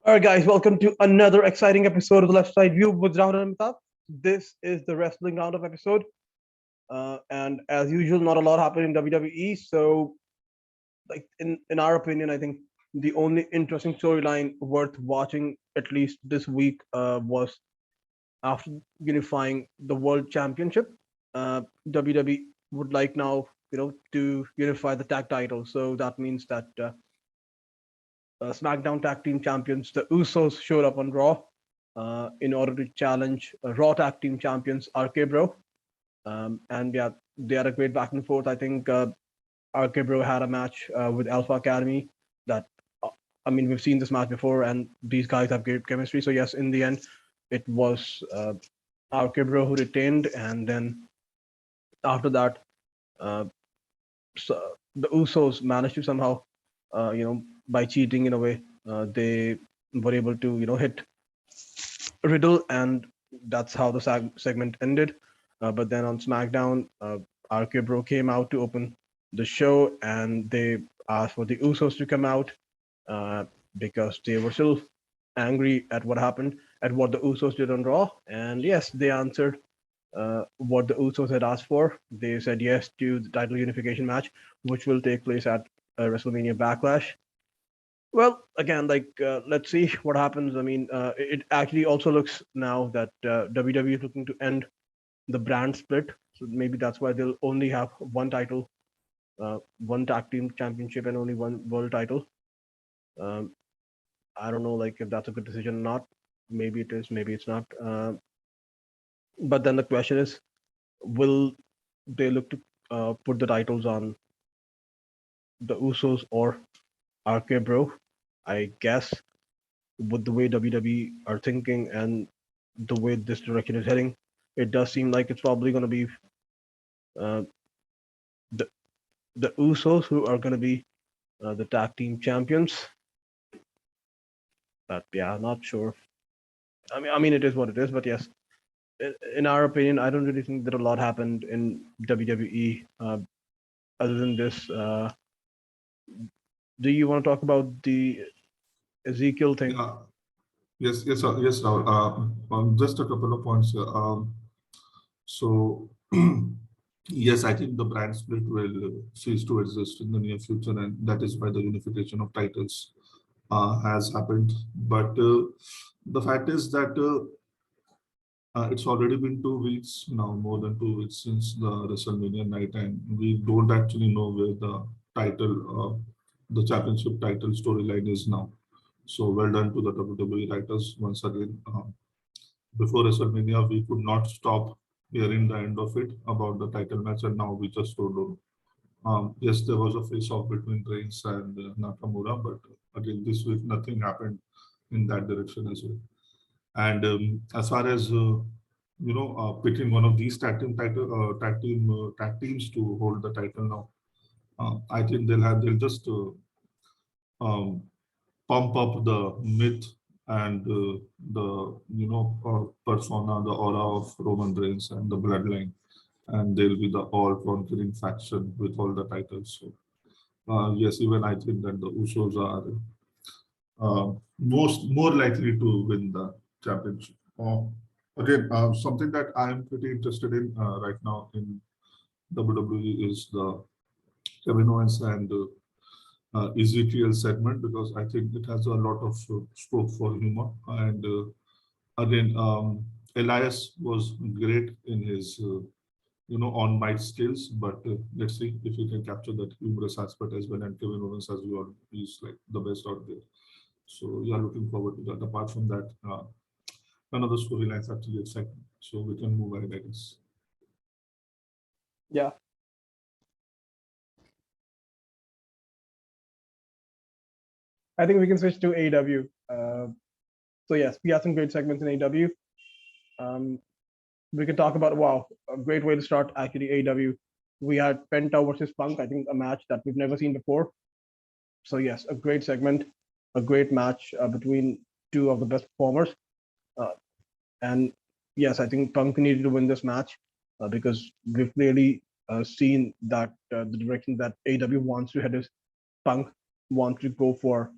All right, guys, welcome to another exciting episode of the Left Side View with Rahul and Amitabh. This is the wrestling roundup episode, and as usual, not a lot happened in WWE. So, like in our opinion, I think the only interesting storyline worth watching, at least this week, was after unifying the World Championship. WWE would like now, to unify the tag title. So that means that SmackDown Tag Team Champions, the Usos, showed up on Raw in order to challenge Raw Tag Team Champions RK Bro. And yeah, they had a great back and forth. I think RK Bro had a match with Alpha Academy that, uh, I mean, we've seen this match before, and these guys have great chemistry. So, yes, in the end, it was RK Bro who retained. And then after that, uh, so the Usos managed to somehow, by cheating in a way, they were able to, hit Riddle, and that's how the segment ended. But then on SmackDown, RK Bro came out to open the show, and they asked for the Usos to come out uh, because they were still angry at what happened, at what the Usos did on Raw. And yes, they answered what the Usos had asked for. They said yes to the title unification match, which will take place at WrestleMania Backlash. Well, again, let's see what happens. I mean, it actually also looks now that WWE is looking to end the brand split. So maybe that's why they'll only have one title, one tag team championship, and only one world title. Um, I don't know, like if that's a good decision or not. Maybe it is, maybe it's not. But then the question is, will they look to put the titles on the Usos or RK Bro? I guess with the way WWE are thinking and the way this direction is heading, it does seem like it's probably going to be uh, the the Usos who are going to be the tag team champions. But yeah, not sure. I mean, it is what it is. But yes, in our opinion, I don't really think that a lot happened in WWE other than this. Do you want to talk about the Ezekiel thing? Yeah, yes, Rahul. Just a couple of points here. So, yes, I think the brand split will cease to exist in the near future, and that is why the unification of titles has happened. But the fact is that it's already been 2 weeks now, more than 2 weeks since the WrestleMania night, and we don't actually know where the championship title storyline is now. So well done to the WWE writers once again. Before WrestleMania, we could not stop hearing the end of it about the title match, and now we just don't know. Yes, there was a face-off between Reigns and Nakamura, but again, this week nothing happened in that direction as well. And as far as picking one of these tag teams to hold the title now, I think they'll just um, pump up the myth and the persona, the aura of Roman Reigns and the bloodline, and they'll be the all-conquering faction with all the titles. So yes, even I think that the Usos are more likely to win the championship. Again, something that I'm pretty interested in right now in WWE is the Kevin Owens and Ezekiel segment, because I think it has a lot of scope for humor. And again, Elias was great in his on mic skills, but let's see if he can capture that humorous aspect as well. And Kevin Owens, as we all, is like the best out there. So we are looking forward to that. Apart from that, none of the storylines actually exciting. So we can move ahead, I guess. Yeah, I think we can switch to AEW. So yes, we have some great segments in AEW. Um, we can talk about wow, a great way to start actually AEW. We had Penta versus Punk, I think a match that we've never seen before. So yes, a great segment, a great match between two of the best performers. Uh, and yes, I think Punk needed to win this match because we've clearly seen that the direction that AEW wants to head is Punk wants to go for.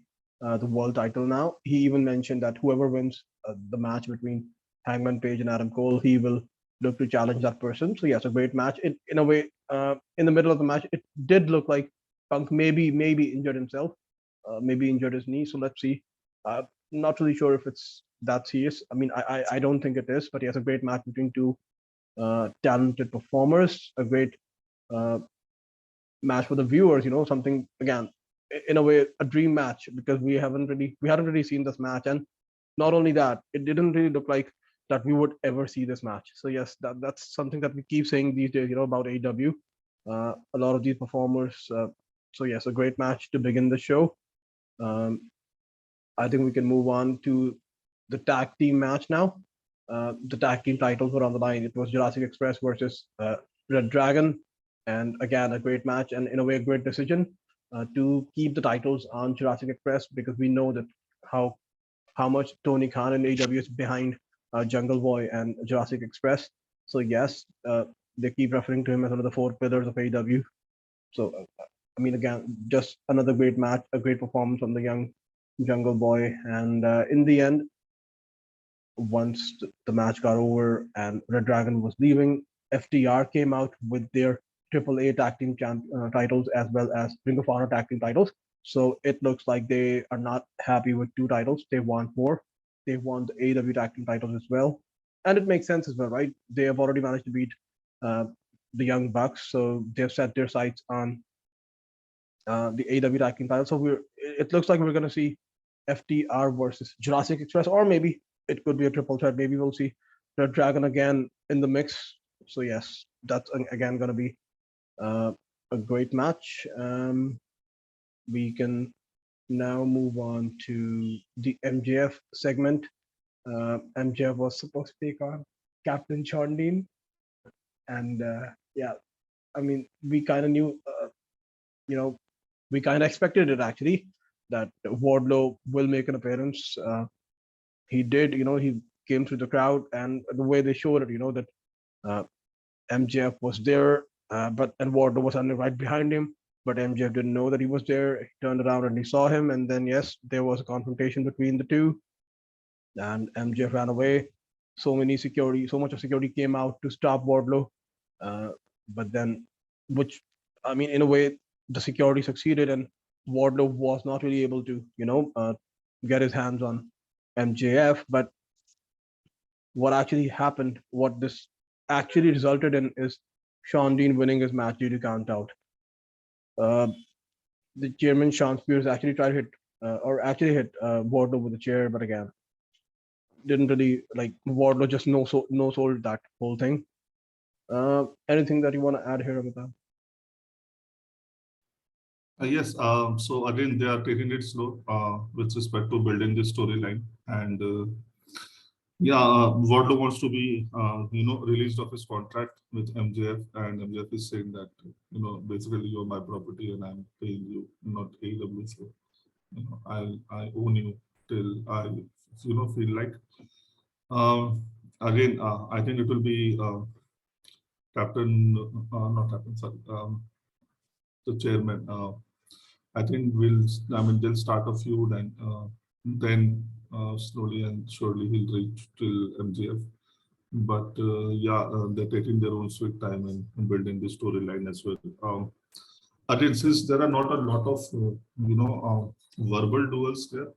the world title now. He even mentioned that whoever wins the match between Hangman Page and Adam Cole, he will look to challenge that person. So yes, a great match. In a way, in the middle of the match, it did look like Punk maybe injured himself, maybe injured his knee. So let's see. Not really sure if it's that serious. I mean, I don't think it is, but yes, a great match between two talented performers. A great uh, match for the viewers. Something again, in a way, a dream match because we hadn't really seen this match, and not only that, it didn't really look like that we would ever see this match. So yes, that's something that we keep saying these days, about AEW. A lot of these performers. So yes, a great match to begin the show. Um, I think we can move on to the tag team match now. The tag team titles were on the line. It was Jurassic Express versus Red Dragon, and again a great match and in a way a great decision to keep the titles on Jurassic Express because we know that how much Tony Khan and AEW is behind Jungle Boy and Jurassic Express. So yes, they keep referring to him as one of the four pillars of AEW. So I mean, again, just another great match, a great performance from the young Jungle Boy, and in the end, once the match got over and Red Dragon was leaving, FTR came out with their AAA tag team titles as well as Ring of Honor tag team titles. So it looks like they are not happy with two titles. They want more. They want the AEW tag team titles as well. And it makes sense as well, right? They have already managed to beat uh, the Young Bucks. So they've set their sights on the AEW tag team title. So it looks like we're going to see FTR versus Jurassic Express, or maybe it could be a triple threat. Maybe we'll see Red Dragon again in the mix. So yes, that's again going to be uh, a great match. We can now move on to the MJF segment. MJF was supposed to take on Captain Sean Dean, and yeah, I mean, we kind of knew, you know, we kind of expected it actually that Wardlow will make an appearance. He did, he came through the crowd, and the way they showed it, that uh, MJF was there, and Wardlow was standing right behind him. But MJF didn't know that he was there. He turned around and he saw him, and then yes, there was a confrontation between the two, and MJF ran away. So much of security came out to stop Wardlow, uh, but then, which I mean, in a way, the security succeeded, and Wardlow was not really able to, get his hands on MJF. But what actually happened, what this actually resulted in, is Sean Dean winning his match due to count out. Uh, the chairman Sean Spears actually tried to hit, or actually hit Wardlow with a chair, but again, didn't really like Wardlow. Just no sold that whole thing. Anything that you want to add here, Amitabh? Yes, so again, they are taking it slow with respect to building the storyline. And yeah, Wardlow wants to be, released of his contract with MJF, and MJF is saying that, basically you're my property and I'm paying you, not AEW. So, I own you till I, feel like. Again, I think it will be not Captain, sorry, the chairman. I think they'll start a feud and then slowly and surely he'll reach till MJF. But yeah, they're taking their own sweet time and building the storyline as well. Again, since there are not a lot of, verbal duels there,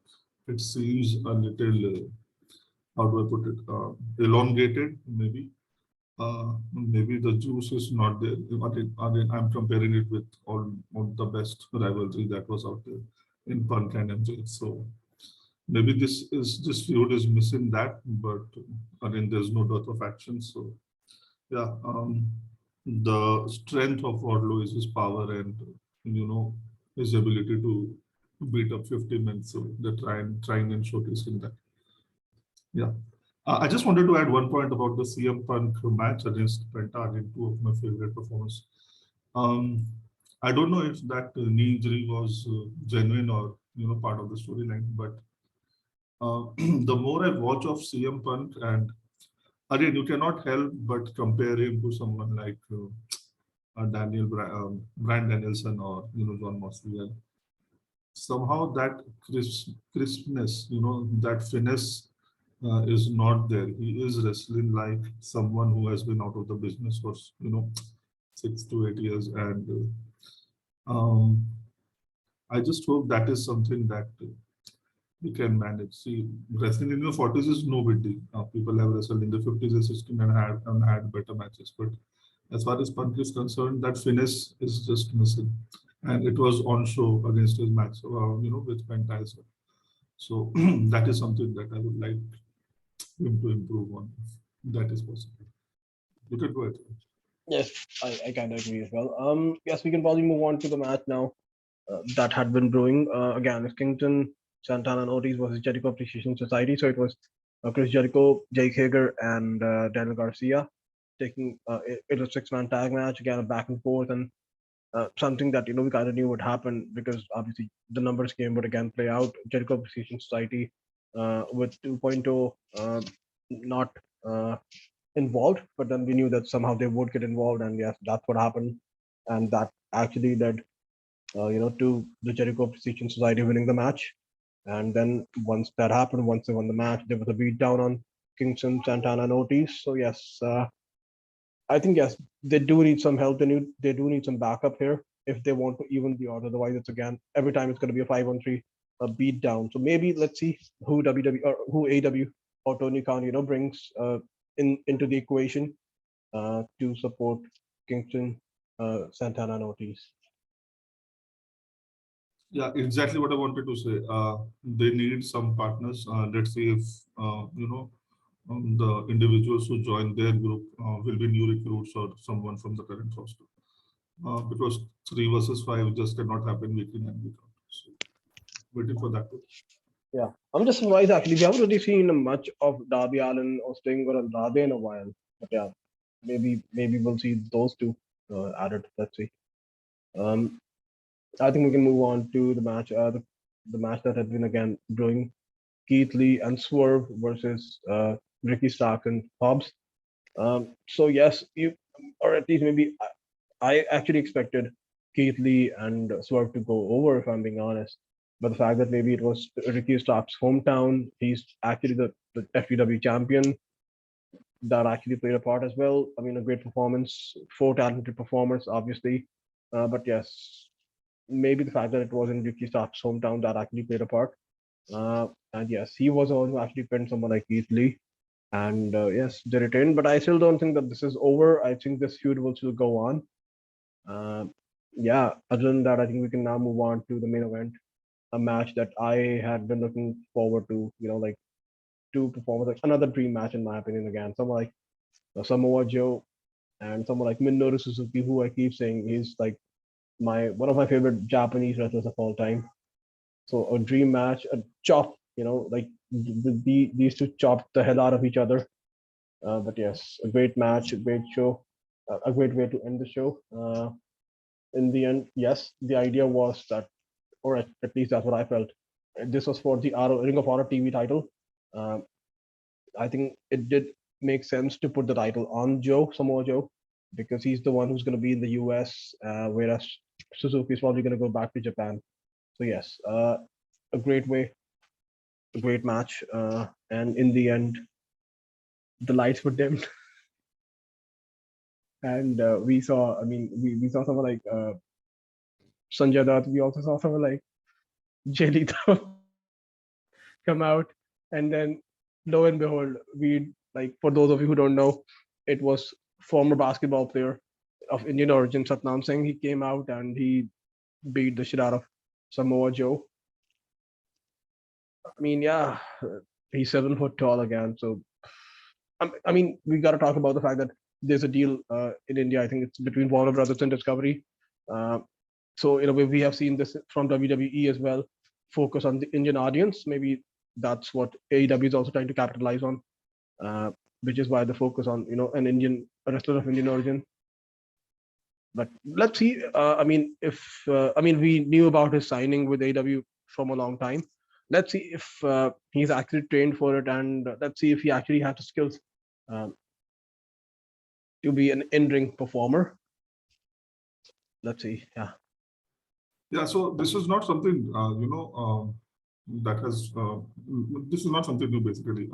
it seems a little, how do I put it, elongated maybe. Maybe the juice is not there. Again, I'm comparing it with all the best rivalry that was out there in Punk and MJ. So maybe this feud is missing that, but again, there's no dearth of action. So yeah, the strength of Wardlow is his power and his ability to beat up 50 men. So they're trying and showcasing that. Yeah. I just wanted to add one point about the CM Punk match against Penta, again, two of my favorite performers. Um, I don't know if that knee injury was genuine or part of the storyline, but the more I watch of CM Punk, and again, you cannot help but compare him to someone like Brand Danielson or John Moxley. somehow that crispness, that finesse is not there. He is wrestling like someone who has been out of the business for 6 to 8 years, and um, I just hope that is something that we can manage. See, wrestling in your 40s is no big deal. People have wrestled in the 50s and 60s and had better matches. But as far as Punk is concerned, that finesse is just missing. And it was on show against his match, with Penta as well. So that is something that I would like him to improve on, if that is possible. You can go ahead. Yes, I kind of agree as well. Yes, we can probably move on to the match now that had been brewing. Again, it's Kingston, Santana, and Ortiz versus Jericho Appreciation Society. So it was Chris Jericho, Jake Hager, and Daniel Garcia taking it was a six-man tag match, again, a back and forth, and something that we kind of knew would happen because obviously the numbers game would again play out. Jericho Appreciation Society with 2.0 not involved, but then we knew that somehow they would get involved, and yes, that's what happened, and that actually led to the Jericho Precision Society winning the match. And then once that happened, once they won the match, there was a beat down on Kingston, Santana, and Ortiz. So yes, I think yes, they do need some help. They do need some backup here if they want to even the odds. Otherwise, it's again every time it's going to be a 5-on-3 beat down. So maybe let's see who WWE or who AW or Tony Khan brings into the equation to support Kingston, Santana, and Ortiz. Yeah, exactly what I wanted to say. They need some partners. Let's see if the individuals who join their group will be new recruits or someone from the current roster. Because 3 versus 5 just cannot happen week in and week out. So waiting for that. Yeah, I'm just surprised actually. We haven't really seen much of Darby Allin or Sting or Andrade in a while. But yeah, maybe we'll see those two added. Let's see. Um, I think we can move on to the match. The match that had been again brewing: Keith Lee and Swerve versus Ricky Stark and Hobbs. So yes, or at least maybe I actually expected Keith Lee and Swerve to go over, if I'm being honest. But the fact that maybe it was Ricky Stark's hometown, he's actually the FPW champion, that actually played a part as well. I mean, a great performance, four talented performers, obviously. But yes, maybe the fact that it was in Ricky Stark's hometown that actually played a part. And yes, he was the one who actually pinned someone like Keith Lee. And yes, they retained. But I still don't think that this is over. I think this feud will still go on. Uh, yeah, other than that, I think we can now move on to the main event, a match that I had been looking forward to, like two performers, like another dream match in my opinion. Again, someone like Samoa Joe and someone like Minoru Suzuki, who I keep saying is like my one of my favorite Japanese wrestlers of all time. So a dream match, a chop, like these two chopped the hell out of each other. But yes, a great match, a great show, a great way to end the show. In the end, yes, the idea was that, or at least that's what I felt. This was for the Ring of Honor TV title. Um, I think it did make sense to put the title on Samoa Joe, because he's the one who's going to be in the US, whereas Suzuki is probably going to go back to Japan. So yes, a great way, a great match, and in the end, the lights were dimmed, and we saw. I mean, we saw someone like Sanjay Dutt. We also saw someone like Jelito come out, and then lo and behold, we like for those of you who don't know, it was former basketball player of Indian origin Satnam Singh. He came out and he beat the shit out of Samoa Joe. I mean, yeah, he's 7 foot tall again. So, I mean, we got to talk about the fact that there's a deal in India. I think it's between Warner Brothers and Discovery. Uh, so, in a way, we have seen this from WWE as well. Focus on the Indian audience. Maybe that's what AEW is also trying to capitalize on, which is why the focus on a wrestler of Indian origin. But let's see. I mean, if we knew about his signing with AEW from a long time. Let's see if he's actually trained for it, and let's see if he actually has the skills um, to be an in-ring performer. Let's see. Yeah. Yeah, so this is not something that has this is not something new basically.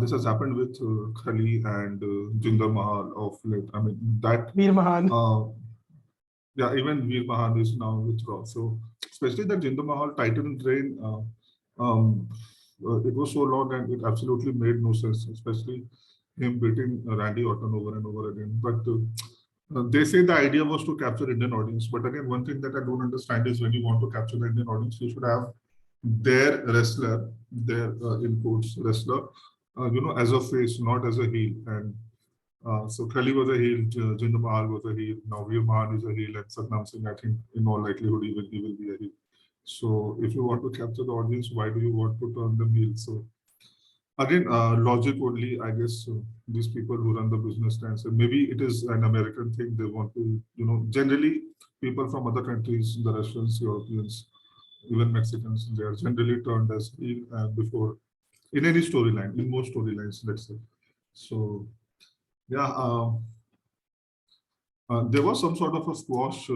This has happened with Khali and Jinder Mahal of late. I mean that Veer Mahan. yeah, even Veer Mahan is now with Raw. So especially the Jinder Mahal title reign, it was so long and it absolutely made no sense, especially him beating Randy Orton over and over again. But they say the idea was to capture Indian audience. But again, one thing that I don't understand is when you want to capture the Indian audience, you should have their wrestler, their in quotes wrestler, as a face, not as a heel. And so Khali was a heel, Jinder Mahal was a heel, now Veer Mahan is a heel, and Satnam Singh, I think, in all likelihood, he will be a heel. So if you want to capture the audience, why do you want to turn them heel? So again, logic only, I guess, these people who run the business and say maybe it is an American thing. They want to, generally people from other countries, the Russians, Europeans, even Mexicans, they are generally turned as heel before in any storyline, in most storylines, let's say. So yeah, there was some sort of a squash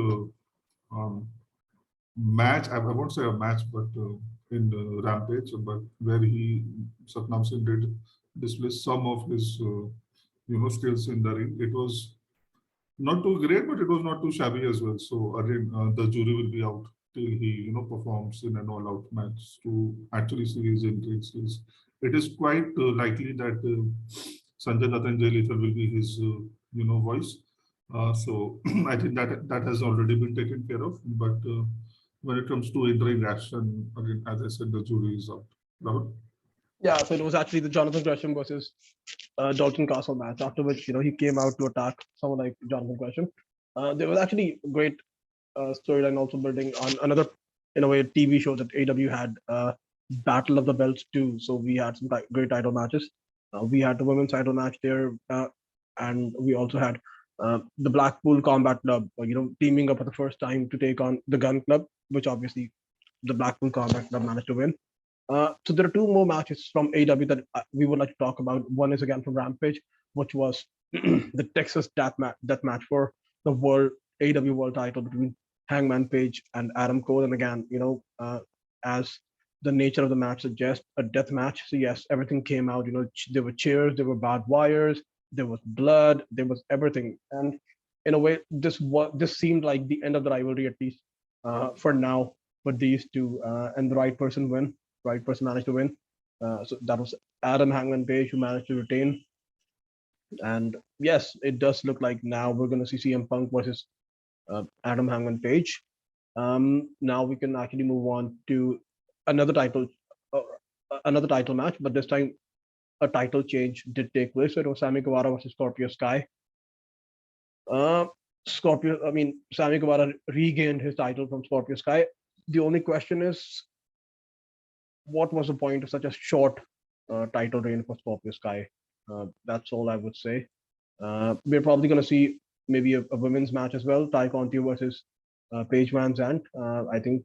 um, match. I won't say a match, but in Rampage, but where Satnam Singh did display some of his, skills in the ring. It was not too great, but it was not too shabby as well. So again, the jury will be out till he, performs in an all-out match to actually see his in-ring skills. It is quite likely that Sanjay Dutt and Jay Lethal will be his, voice. So I think that has already been taken care of. But when it comes to in-ring action, again, as I said, the jury is out. Rahul? Yeah, so it was actually the Jonathan Gresham versus Dalton Castle match, after which he came out to attack someone like Jonathan Gresham. There was actually great storyline also building on another, in a way, TV show that AEW had, Battle of the Belts too. So we had some great title matches. We had the women's title match there, and we also had the Blackpool Combat Club, teaming up for the first time to take on the Gun Club, which obviously the Blackpool Combat Club managed to win. So there are two more matches from AEW that we would like to talk about. One is again from Rampage, which was the Texas death match for the World AEW World Title between Hangman Page and Adam Cole. And again, as the nature of the match suggests, a death match. So yes, everything came out. There were cheers, there were barbed wires, there was blood, there was everything. And in a way, this seemed like the end of the rivalry, at least for now. But these two, and the right person managed to win. So that was Adam Hangman Page who managed to retain. And yes, it does look like now we're going to see CM Punk versus Adam Hangman Page. Now we can actually move on to another title, uh, another title match, but this time a title change did take place. So it was Sammy Guevara versus Scorpio Sky. Uh, Sammy Guevara regained his title from Scorpio Sky. The only question is, what was the point of such a short title reign for Scorpio Sky? That's all I would say. We're probably going to see maybe a women's match as well, Ty Conti versus Paige Van Zandt. I think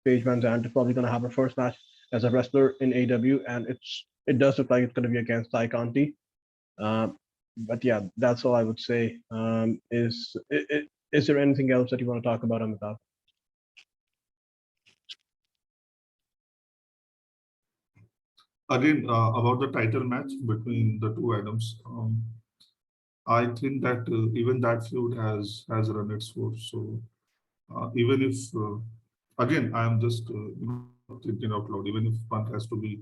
Paige Van Zandt is probably going to have her first match as a wrestler in AEW, and it does look like it's going to be against Ty Conti. But yeah, that's all I would say. Is there anything else that you want to talk about, Amitabh? Again, about the title match between the two Adams, I think that even that feud has run its course. So even if again, I am just thinking out loud. Even if Punk has to be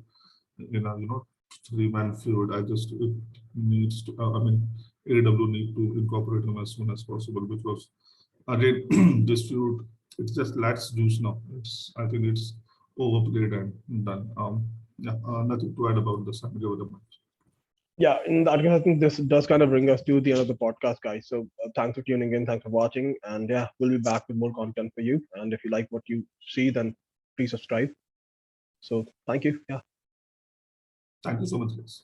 in a 3-man feud, I just it needs to. I mean, AEW need to incorporate him as soon as possible because again, this feud it just lacks juice now. I think it's overplayed and done. Yeah, nothing to add about the Sammy Guevara match. Yeah, in that case, I think this does kind of bring us to the end of the podcast, guys. So thanks for tuning in, thanks for watching, and yeah, we'll be back with more content for you. And if you like what you see, then please subscribe. So thank you. Yeah. Thank you so much, guys.